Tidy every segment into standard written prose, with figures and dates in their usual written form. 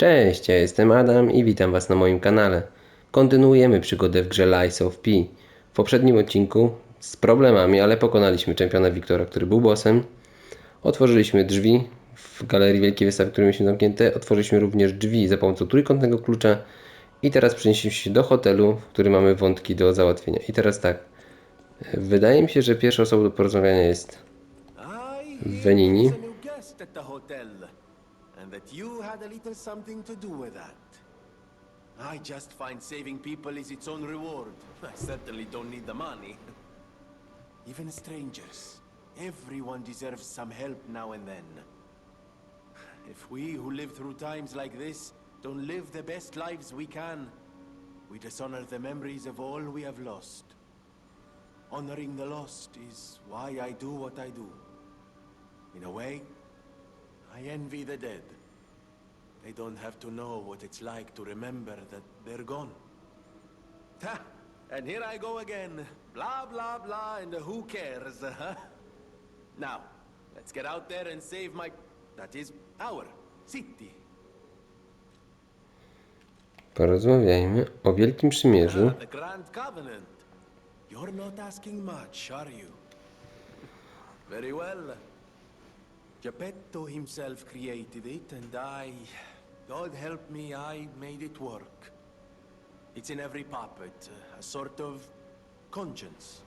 Cześć, ja jestem Adam i witam Was na moim kanale. Kontynuujemy przygodę w grze Lies of P. W poprzednim odcinku z problemami, ale pokonaliśmy czempiona Wiktora, który był bossem. Otworzyliśmy drzwi w galerii wielkiej wystawy, które mieliśmy zamknięte. Otworzyliśmy również drzwi za pomocą trójkątnego klucza. I teraz przenieśliśmy się do hotelu, w którym mamy wątki do załatwienia. I teraz tak. Wydaje mi się, że pierwsza osoba do porozmawiania jest Venini. And that you had a little something to do with that. I just find saving people is its own reward. I certainly don't need the money. Even strangers. Everyone deserves some help now and then. If we who live through times like this don't live the best lives we can, we dishonor the memories of all we have lost. Honoring the lost is why I do what I do. In a way, I envy the dead. They don't have to know what it's like to remember that they're gone. Ha! And here I go again. Blah, blah, blah, and who cares, huh? Now, let's get out there and save that is, our city. Porozmawiajmy o Wielkim Przymierzu. The Grand Covenant. You're not asking much, are you? Very well. Geppetta himself created it, and God help me, I made it work. It's in every puppet, a sort of conscience.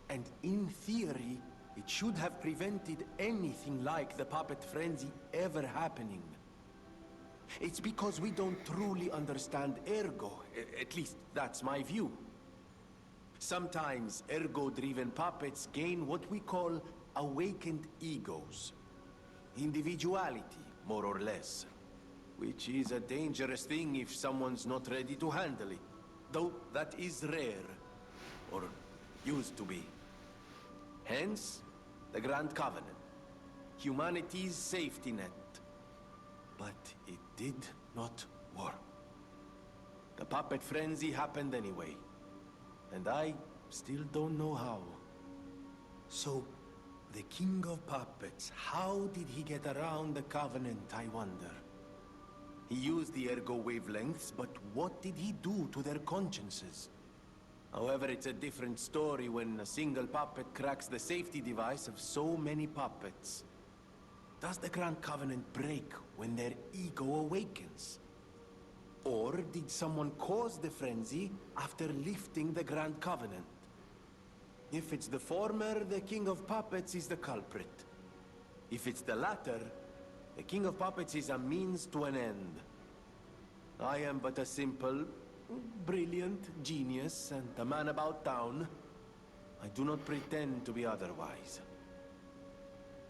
And in theory, it should have prevented anything like the puppet frenzy ever happening. It's because we don't truly understand ergo, at least that's my view. Sometimes ergo-driven puppets gain what we call awakened egos. Individuality, more or less. Which is a dangerous thing if someone's not ready to handle it. Though that is rare. Or used to be. Hence, the Grand Covenant. Humanity's safety net. But it did not work. The puppet frenzy happened anyway. And I still don't know how. So, the King of Puppets, how did he get around the Covenant, I wonder? He used the ergo wavelengths, but what did he do to their consciences? However, it's a different story when a single puppet cracks the safety device of so many puppets. Does the Grand Covenant break when their ego awakens? Or did someone cause the frenzy after lifting the Grand Covenant? If it's the former, the King of Puppets is the culprit. If it's the latter, the King of Puppets is a means to an end. I am but a simple, brilliant genius and a man about town. I do not pretend to be otherwise.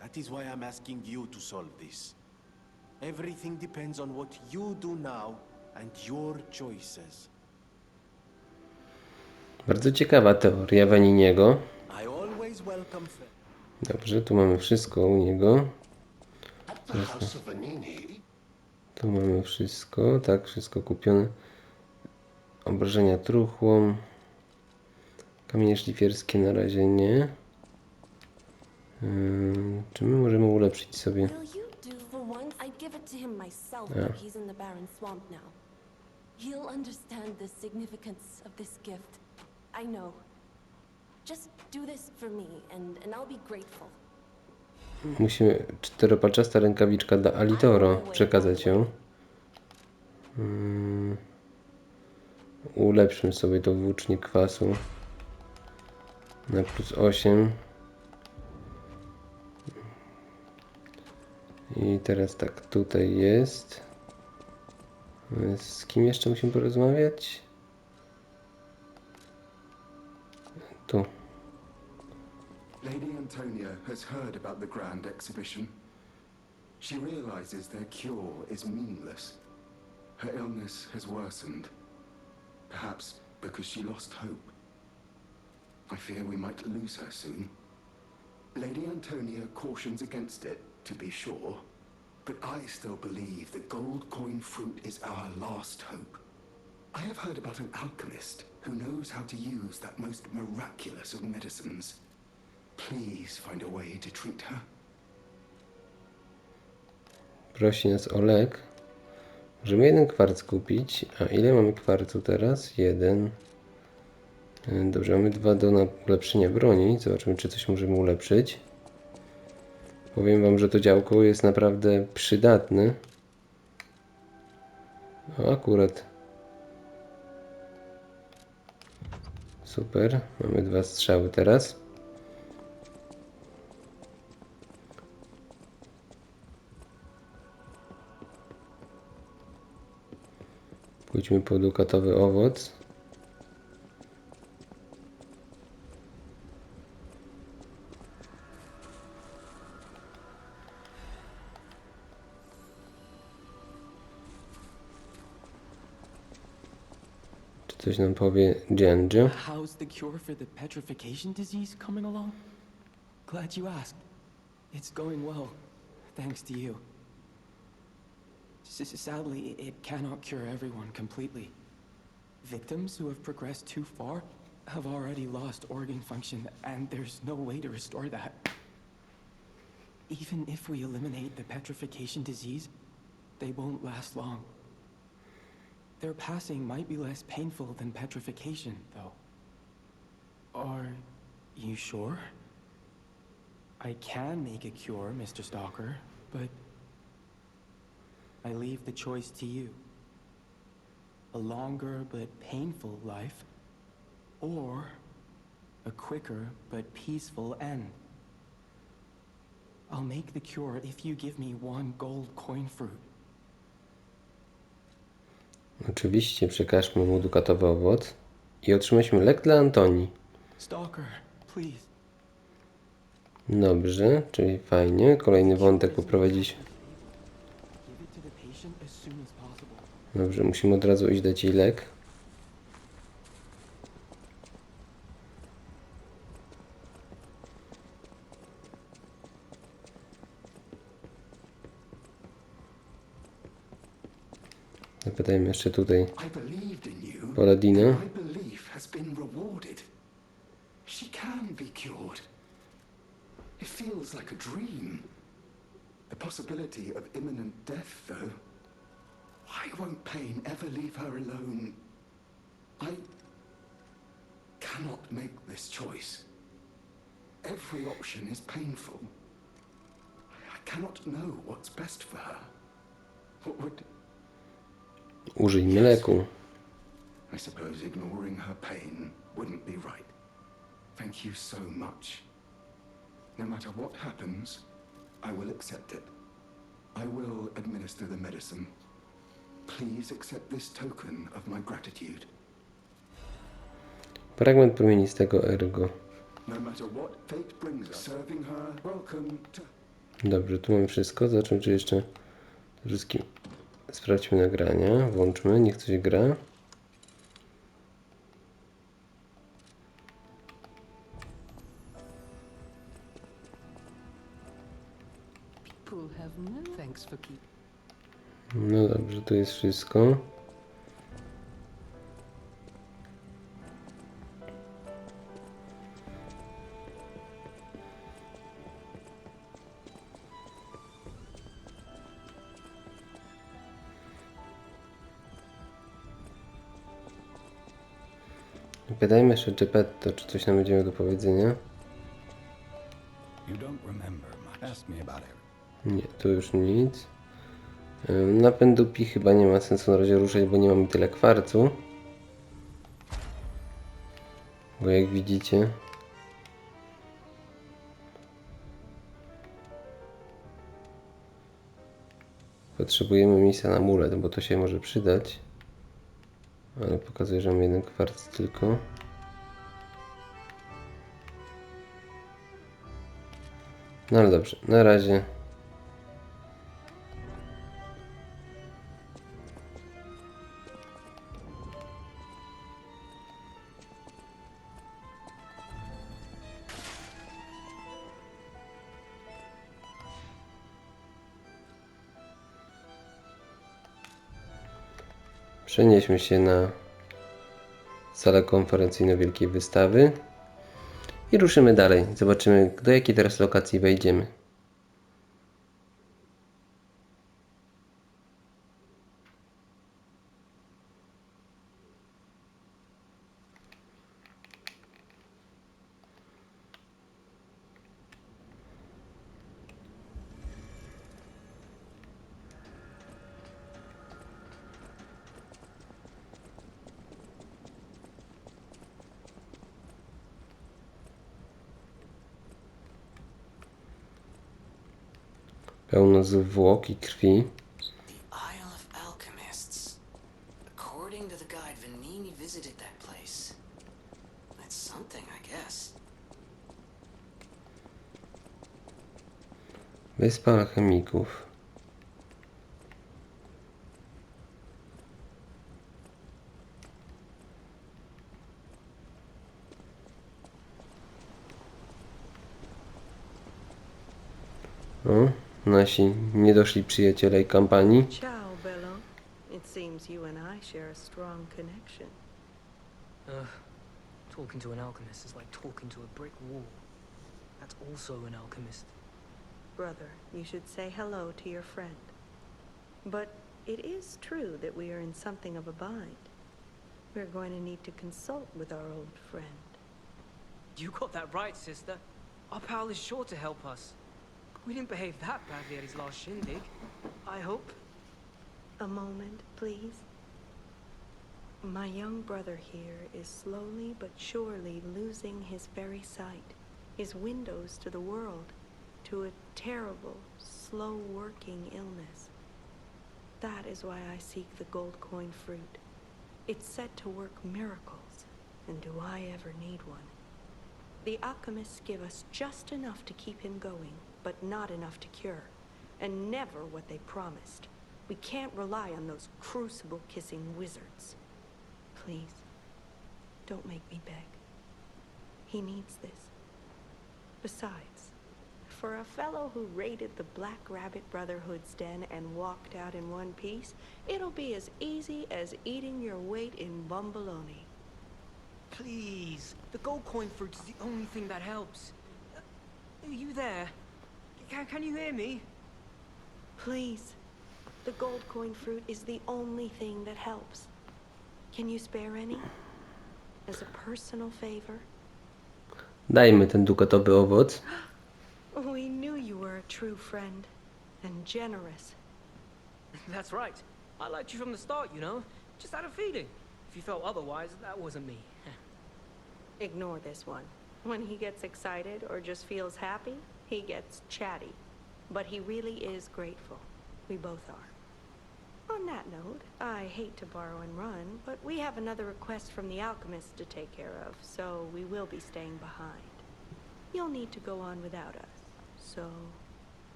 That is why I'm asking you to solve this. Everything depends on what you do now and your choices. Bardzo ciekawa teoria Veniniego. I always welcome Dobrze, tu mamy wszystko u niego. Tu mamy wszystko, tak, wszystko kupione. Obrażenia truchłom. Kamienie szlifierskie na razie nie. Czy my możemy ulepszyć sobie? He'll understand the significance of this gift. I know. Just do this for me and I'll be grateful. Musimy czteropalczasta rękawiczka dla Alitoro przekazać ją. Ulepszymy sobie to włócznie kwasu na +8. I teraz tak, tutaj jest. Z kim jeszcze musimy porozmawiać? Tu. Lady Antonia has heard about the grand exhibition. She realizes their cure is meaningless. Her illness has worsened. Perhaps because she lost hope. I fear we might lose her soon. Lady Antonia cautions against it, to be sure. But I still believe the gold coin fruit is our last hope. I have heard about an alchemist who knows how to use that most miraculous of medicines. Please find a way to treat her. Prosi nas o lek. Możemy jeden kwarc kupić. A ile mamy kwarcu teraz? Jeden. Dobrze, mamy 2 do ulepszenia broni. Zobaczymy, czy coś możemy ulepszyć. Powiem wam, że to działko jest naprawdę przydatne. O, akurat. Super. Mamy 2 strzały teraz. Pójdźmy po dukatowy owoc. Czy coś nam powie Giangio? How's the cure for the petrification disease coming along? Glad you asked. It's going well, thanks to you. Sadly, it cannot cure everyone completely. Victims who have progressed too far have already lost organ function, and there's no way to restore that. Even if we eliminate the petrification disease, they won't last long. Their passing might be less painful than petrification, though. Are you sure? I can make a cure, Mr. Stalker, but I leave the choice to you. A longer but painful life, or a quicker but peaceful end. I'll make the cure if you give me 1 gold coin fruit. Oczywiście przekażmy mu dukatowy owoc i otrzymaliśmy lek dla Antonii. Stalker, please. Dobrze, czyli fajnie. Kolejny wątek poprowadziliśmy. Give it to the patient as soon as possible. Dobrze, musimy od razu iść dać jej lek. Zapytajmy jeszcze tutaj I believed in you. Paladina. My belief has been rewarded. She can be cured. It feels like a dream. The possibility of imminent death, though. Why won't pain ever leave her alone? I cannot make this choice. Every option is painful. I cannot know what's best for her. What would... Użyjmy leku. I suppose ignoring her pain wouldn't be right. Thank you so much. No matter what happens, I will accept it. I will administer the medicine. Please accept this token of my gratitude. Fragment promienistego ergo. No matter what fate brings us, serving her, welcome to... Dobrze, tu mamy wszystko. Zobaczmy, czy jeszcze wszystkim. Sprawdźmy nagrania. Włączmy, niech coś gra. No dobrze, tu jest wszystko. Pytajmy jeszcze Geppetta, czy coś nam będzie do powiedzenia. You don't remember much. Ask me about it. Nie, tu już nic. Napędu pi chyba nie ma sensu na razie ruszać, bo nie mamy tyle kwarcu. Bo jak widzicie, potrzebujemy miejsca na amulet, bo to się może przydać. Ale pokazuję, że mam jeden kwarc tylko. No ale dobrze, na razie. Przenieśmy się na salę konferencyjną Wielkiej Wystawy i ruszymy dalej. Zobaczymy, do jakiej teraz lokacji wejdziemy. Pełno zwłok i krwi. The Isle of Alchemists. According to the guide, Vanini visited that place. That's something, I guess. Wyspa alchemików. O, nasi niedoszli przyjaciele i kampanii. Ciao, Bello. It seems you and I share a strong connection. Talking to an alchemist is like talking to a brick wall. That's also an alchemist. Brother, you should say hello to your friend. But it is true that we are in something of a bind. We're going to need to consult with our old friend. You got that right, sister. Our pal is sure to help us. We didn't behave that badly at his last shindig, I hope. A moment, please. My young brother here is slowly but surely losing his very sight, his windows to the world, to a terrible, slow-working illness. That is why I seek the gold coin fruit. It's said to work miracles, and do I ever need one? The alchemists give us just enough to keep him going, but not enough to cure, and never what they promised. We can't rely on those crucible-kissing wizards. Please, don't make me beg. He needs this. Besides, for a fellow who raided the Black Rabbit Brotherhood's den and walked out in one piece, it'll be as easy as eating your weight in bumbaloni. Please, the gold coin fruit is the only thing that helps. Are you there? Can you hear me? Please, the gold coin fruit is the only thing that helps. Can you spare any? As a personal favor? Dajmy ten dukatowy owoc. We knew you were a true friend, and generous. That's right. I liked you from the start, you know. Just had a feeling. If you felt otherwise, that wasn't me. Ignore this one. When he gets excited or just feels happy, he gets chatty. But he really is grateful. We both are. On that note, I hate to borrow and run, but we have another request from the alchemist to take care of, so we will be staying behind. You'll need to go on without us, so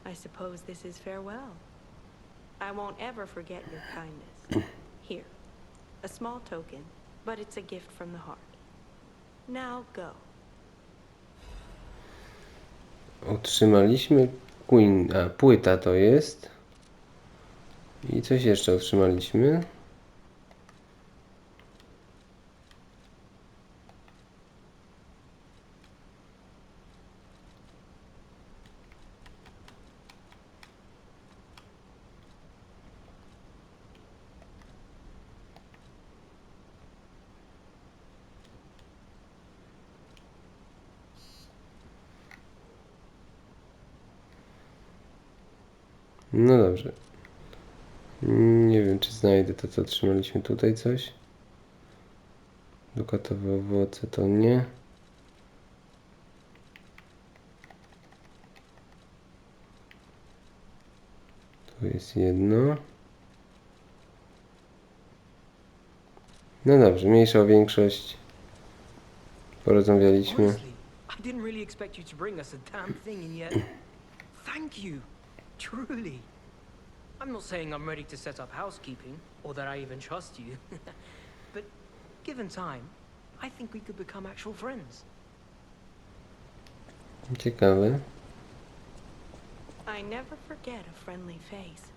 I suppose this is farewell. I won't ever forget your kindness. Here, a small token, but it's a gift from the heart. Now go. Otrzymaliśmy płyta to jest. I coś jeszcze otrzymaliśmy. No dobrze. Nie wiem, czy znajdę to, co otrzymaliśmy tutaj coś. Dukatowe owoce to nie. Tu jest jedno. No dobrze, mniejsza o większość. Porozmawialiśmy. Honestly, I didn't really expect you to bring us a damn thing, and yet, thank you, truly. I'm not saying I'm ready to set up housekeeping, or that I even trust you. But given time, I think we could become actual friends. Ciekawe. I never forget a friendly face.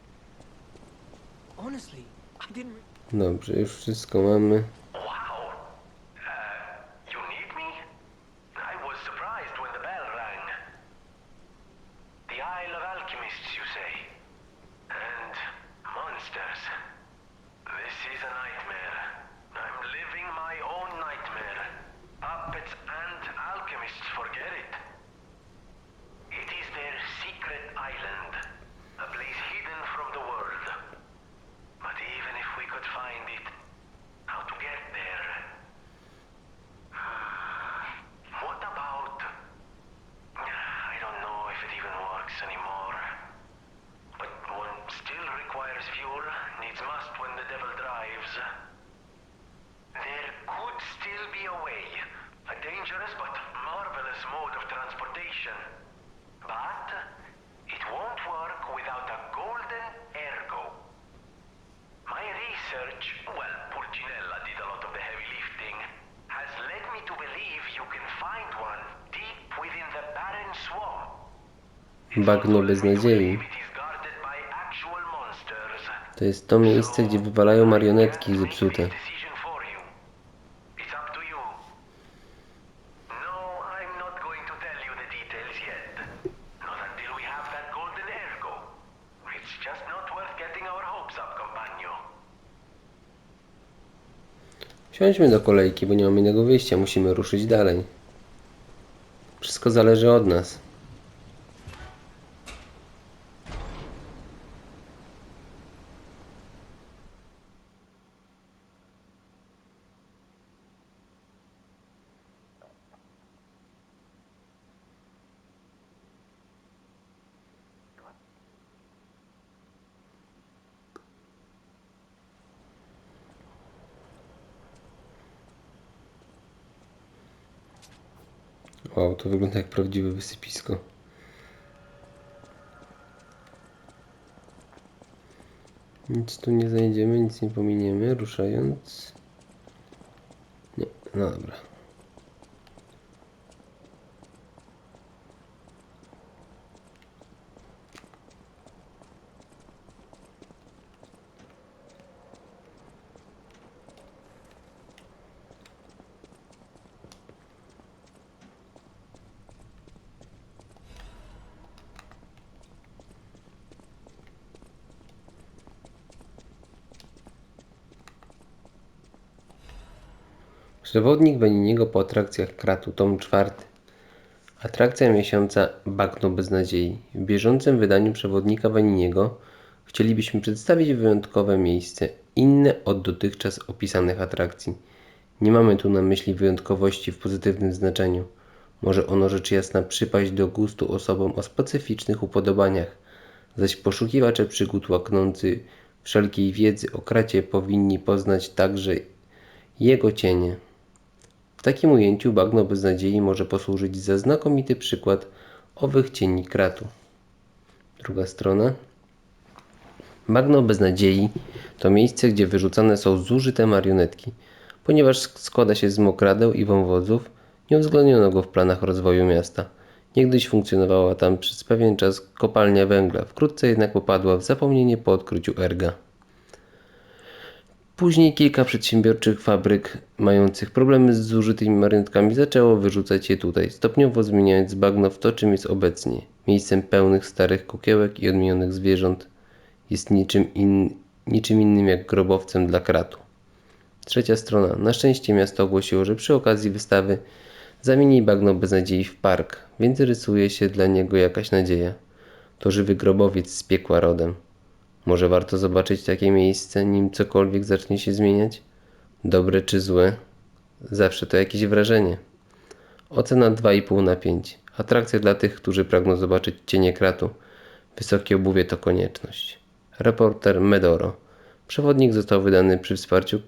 Honestly, I didn't. Dobrze, już wszystko mamy. Wow. You need me? I was surprised when the bell rang. The Isle of Alchemists, you say? And monsters. This is a nightmare. I'm living my own nightmare. Puppets and alchemists forget it. It is their secret island. A place hidden from the world. But even if we could find it, how to get exhibition. But it won't work without a golden ergo. My research, well, Pulcinella did a lot of the heavy lifting, has led me to believe you can find one deep within the barren swamp. Bagno Beznadziei. It is guarded by actual monsters. To jest to miejsce, gdzie wywalają marionetki zepsute. Decision for you. It's up to you. No, I'm not going to tell you the details yet. Not until we have that golden ergo. It's just not worth getting our hopes up, compagno. Wsiądźmy do kolejki, bo nie mamy innego wyjścia. Musimy ruszyć dalej. Wszystko zależy od nas. Wow, to wygląda jak prawdziwe wysypisko. Nic tu nie znajdziemy, nic nie pominiemy, ruszając. Nie, no dobra. Przewodnik Beniniego po atrakcjach Kratu, tom 4. Atrakcja miesiąca Bagno Beznadziei. W bieżącym wydaniu przewodnika Beniniego chcielibyśmy przedstawić wyjątkowe miejsce, inne od dotychczas opisanych atrakcji. Nie mamy tu na myśli wyjątkowości w pozytywnym znaczeniu. Może ono rzecz jasna przypaść do gustu osobom o specyficznych upodobaniach, zaś poszukiwacze przygód łaknący wszelkiej wiedzy o Kracie powinni poznać także jego cienie. W takim ujęciu Bagno Beznadziei może posłużyć za znakomity przykład owych cieni Kratu. Druga strona. Bagno Beznadziei to miejsce, gdzie wyrzucane są zużyte marionetki. Ponieważ składa się z mokradeł i wąwozów, nie uwzględniono go w planach rozwoju miasta. Niegdyś funkcjonowała tam przez pewien czas kopalnia węgla, wkrótce jednak popadła w zapomnienie po odkryciu erga. Później kilka przedsiębiorczych fabryk mających problemy z zużytymi marionetkami zaczęło wyrzucać je tutaj, stopniowo zmieniając bagno w to, czym jest obecnie. Miejscem pełnych starych kukiełek i odmienionych zwierząt. Jest niczym innym jak grobowcem dla Kratu. Trzecia strona. Na szczęście miasto ogłosiło, że przy okazji wystawy zamieni Bagno Beznadziei w park, więc rysuje się dla niego jakaś nadzieja. To żywy grobowiec z piekła rodem. Może warto zobaczyć takie miejsce, nim cokolwiek zacznie się zmieniać? Dobre czy złe? Zawsze to jakieś wrażenie. Ocena 2,5 na 5. Atrakcja dla tych, którzy pragną zobaczyć cienie Kratu. Wysokie obuwie to konieczność. Reporter Medoro. Przewodnik został wydany przy wsparciu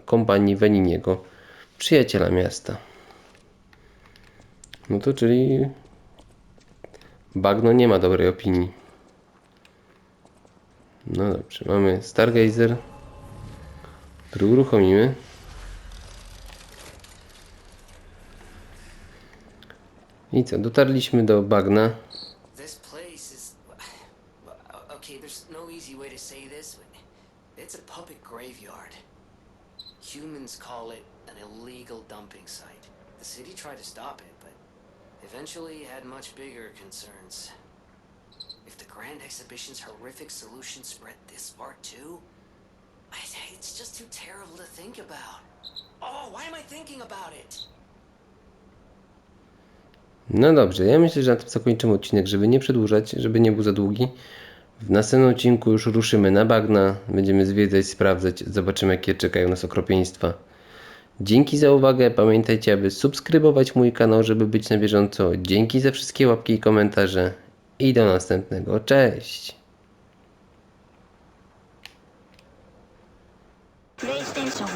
kompanii Beniniego, przyjaciela miasta. No to czyli Bagno nie ma dobrej opinii. No dobrze, mamy Stargazer, który uruchomimy. I co, dotarliśmy do bagna. This place is... Okay, there's no easy way to say this. It's a public graveyard. Humans call it an illegal dumping site. The city tried to stop it, but eventually had much bigger concerns. If the Grand Exhibition's horrific solution spread this far too, it's just too terrible to think about. Oh, why am I thinking about it? No dobrze, ja myślę, że na tym zakończymy odcinek, żeby nie przedłużać, żeby nie był za długi. W następnym odcinku już ruszymy na bagna, będziemy zwiedzać, sprawdzać, zobaczymy jakie czekają nas okropieństwa. Dzięki za uwagę, pamiętajcie, aby subskrybować mój kanał, żeby być na bieżąco. Dzięki za wszystkie łapki i komentarze i do następnego. Cześć! PlayStation